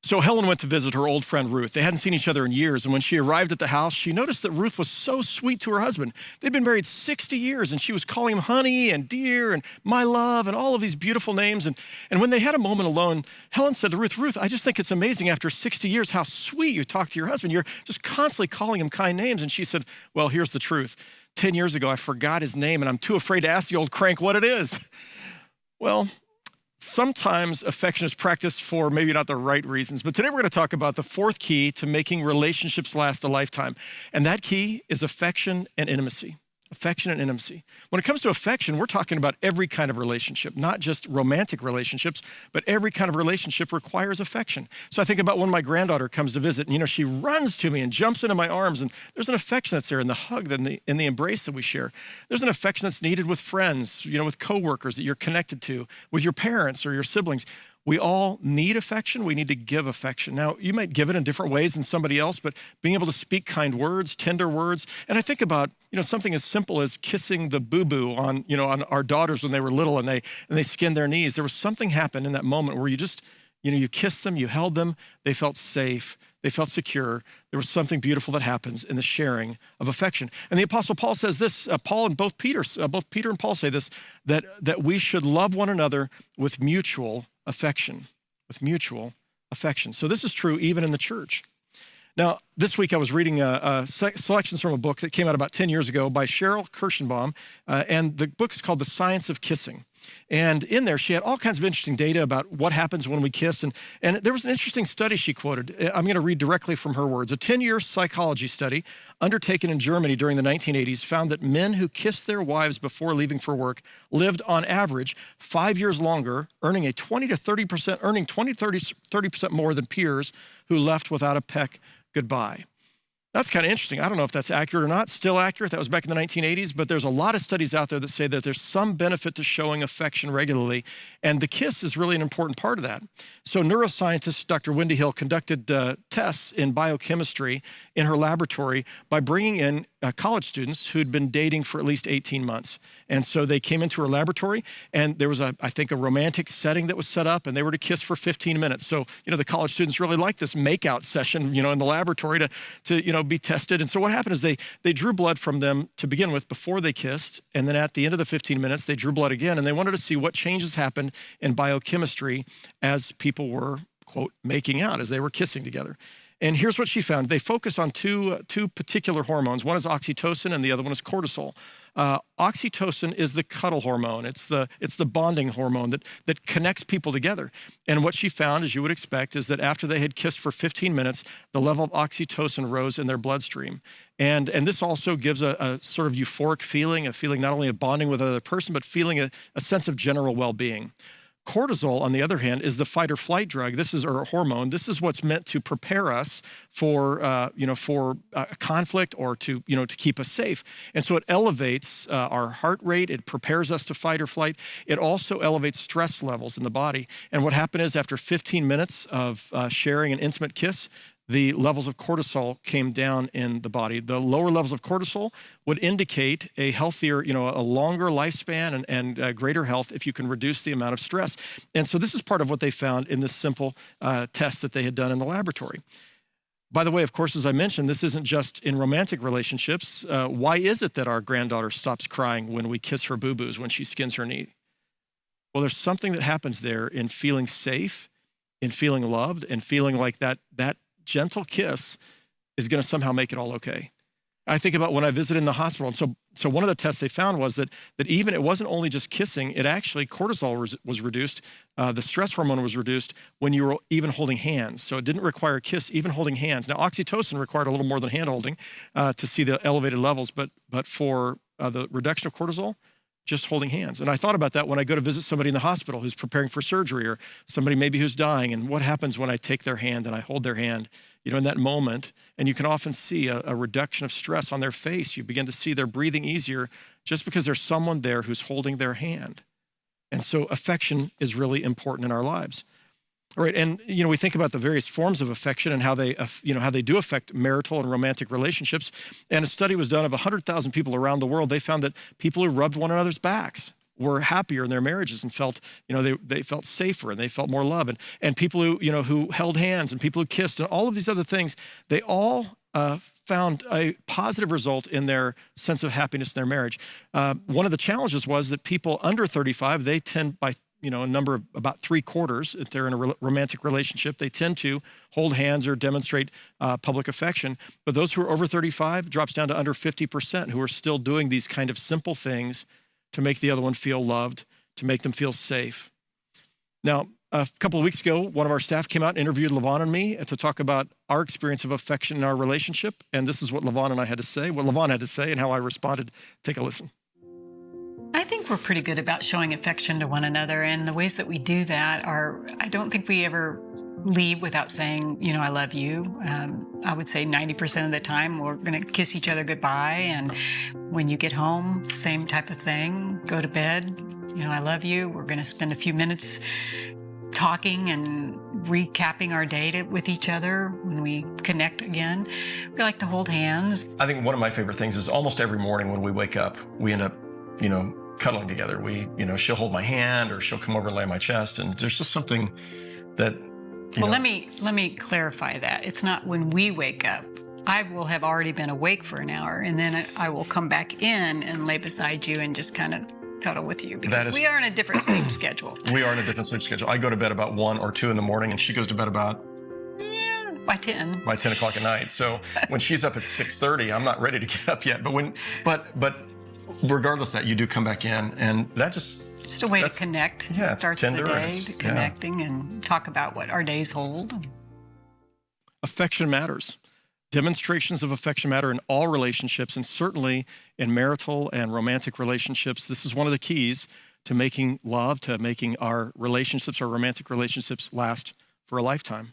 So Helen went to visit her old friend Ruth. They hadn't seen each other in years, and when she arrived at the house, she noticed that Ruth was so sweet to her husband. They'd been married 60 years, and she was calling him honey and dear and my love and all of these beautiful names. And when they had a moment alone, Helen said to Ruth, Ruth, I just think it's amazing after 60 years how sweet you talk to your husband. You're just constantly calling him kind names. And she said, well, here's the truth. 10 years ago, I forgot his name, and I'm too afraid to ask the old crank what it is. Well, sometimes affection is practiced for maybe not the right reasons, but today we're going to talk about the fourth key to making relationships last a lifetime. And that key is affection and intimacy. Affection and intimacy. When it comes to affection, we're talking about every kind of relationship, not just romantic relationships, but every kind of relationship requires affection. So I think about when my granddaughter comes to visit, and she runs to me and jumps into my arms, and there's an affection that's there in the hug, in the embrace that we share. There's an affection that's needed with friends, with coworkers that you're connected to, with your parents or your siblings. We all need affection. We need to give affection. Now, you might give it in different ways than somebody else, but being able to speak kind words, tender words. And I think about, something as simple as kissing the boo-boo on our daughters when they were little and they skinned their knees. There was something happened in that moment where you just, you kissed them, you held them, they felt safe, they felt secure. There was something beautiful that happens in the sharing of affection. And the Apostle Paul says this, Paul and both Peter and Paul say this, that we should love one another with mutual affection, So this is true even in the church. Now, this week I was reading selections from a book that came out about 10 years ago by Cheryl Kirschenbaum, and the book is called The Science of Kissing. And in there, she had all kinds of interesting data about what happens when we kiss. And there was an interesting study she quoted. I'm going to read directly from her words. A 10-year psychology study undertaken in Germany during the 1980s found that men who kissed their wives before leaving for work lived on average 5 years longer, earning 20 to 30% more than peers who left without a peck goodbye. That's kind of interesting. I don't know if that's accurate or not. Still accurate. That was back in the 1980s, but there's a lot of studies out there that say that there's some benefit to showing affection regularly, and the kiss is really an important part of that. So neuroscientist Dr. Wendy Hill conducted tests in biochemistry in her laboratory by bringing in college students who'd been dating for at least 18 months. And so they came into her laboratory, and there was, I think, a romantic setting that was set up, and they were to kiss for 15 minutes. So, the college students really liked this makeout session, in the laboratory to be tested. And so what happened is they drew blood from them to begin with before they kissed, and then at the end of the 15 minutes, they drew blood again, and they wanted to see what changes happened in biochemistry as people were, quote, making out, as they were kissing together. And here's what she found. They focused on two particular hormones. One is oxytocin, and the other one is cortisol. Oxytocin is the cuddle hormone. It's the bonding hormone that connects people together. And what she found, as you would expect, is that after they had kissed for 15 minutes, the level of oxytocin rose in their bloodstream. And this also gives a sort of euphoric feeling, a feeling not only of bonding with another person, but feeling a sense of general well-being. Cortisol, on the other hand, is the fight or flight drug. This is our hormone. This is what's meant to prepare us for conflict or to keep us safe. And so it elevates our heart rate. It prepares us to fight or flight. It also elevates stress levels in the body. And what happened is after 15 minutes of sharing an intimate kiss, the levels of cortisol came down in the body. The lower levels of cortisol would indicate a healthier, a longer lifespan and greater health if you can reduce the amount of stress. And so this is part of what they found in this simple test that they had done in the laboratory. By the way, of course, as I mentioned, this isn't just in romantic relationships. Why is it that our granddaughter stops crying when we kiss her boo-boos when she skins her knee? Well, there's something that happens there in feeling safe, in feeling loved, and feeling like that gentle kiss is going to somehow make it all okay. I think about when I visited in the hospital. And so one of the tests they found was that even it wasn't only just kissing, it actually cortisol was reduced. The stress hormone was reduced when you were even holding hands. So it didn't require a kiss, even holding hands. Now, oxytocin required a little more than hand holding to see the elevated levels, but for the reduction of cortisol, just holding hands. And I thought about that when I go to visit somebody in the hospital who's preparing for surgery or somebody maybe who's dying, and what happens when I take their hand and I hold their hand, in that moment, and you can often see a reduction of stress on their face. You begin to see they're breathing easier just because there's someone there who's holding their hand. And so affection is really important in our lives. All right, and we think about the various forms of affection and how they do affect marital and romantic relationships. And a study was done of 100,000 people around the world. They found that people who rubbed one another's backs, were happier in their marriages and felt, they felt safer and they felt more love. And people who held hands and people who kissed and all of these other things, they all found a positive result in their sense of happiness in their marriage. One of the challenges was that people under 35, they tend by a number of about 3/4, if they're in a romantic relationship, they tend to hold hands or demonstrate public affection. But those who are over 35 drops down to under 50% who are still doing these kind of simple things to make the other one feel loved, to make them feel safe. Now, a couple of weeks ago, one of our staff came out and interviewed Levon and me to talk about our experience of affection in our relationship. And this is what Levon and I had to say, what Levon had to say and how I responded. Take a listen. I think we're pretty good about showing affection to one another, and the ways that we do that are, I don't think we ever leave without saying, I love you. I would say 90% of the time we're going to kiss each other goodbye, and when you get home, same type of thing. Go to bed, I love you. We're going to spend a few minutes talking and recapping our day with each other when we connect again. We like to hold hands. I think one of my favorite things is almost every morning when we wake up, we end up, cuddling together. She'll hold my hand or she'll come over and lay on my chest. And there's just something that, Well, let me clarify that. It's not when we wake up. I will have already been awake for an hour, and then I will come back in and lay beside you and just kind of cuddle with you, because we are in a different sleep schedule. We are in a different sleep schedule. I go to bed about 1 or 2 in the morning, and she goes to bed about by 10. By 10 o'clock at night. So when she's up at 6:30, I'm not ready to get up yet. But regardless of that, you do come back in, and that just a way to connect. Yeah, it starts the day connecting and talk about what our days hold. Affection matters. Demonstrations of affection matter in all relationships, and certainly in marital and romantic relationships. This is one of the keys to making love, to making our relationships, our romantic relationships, last for a lifetime.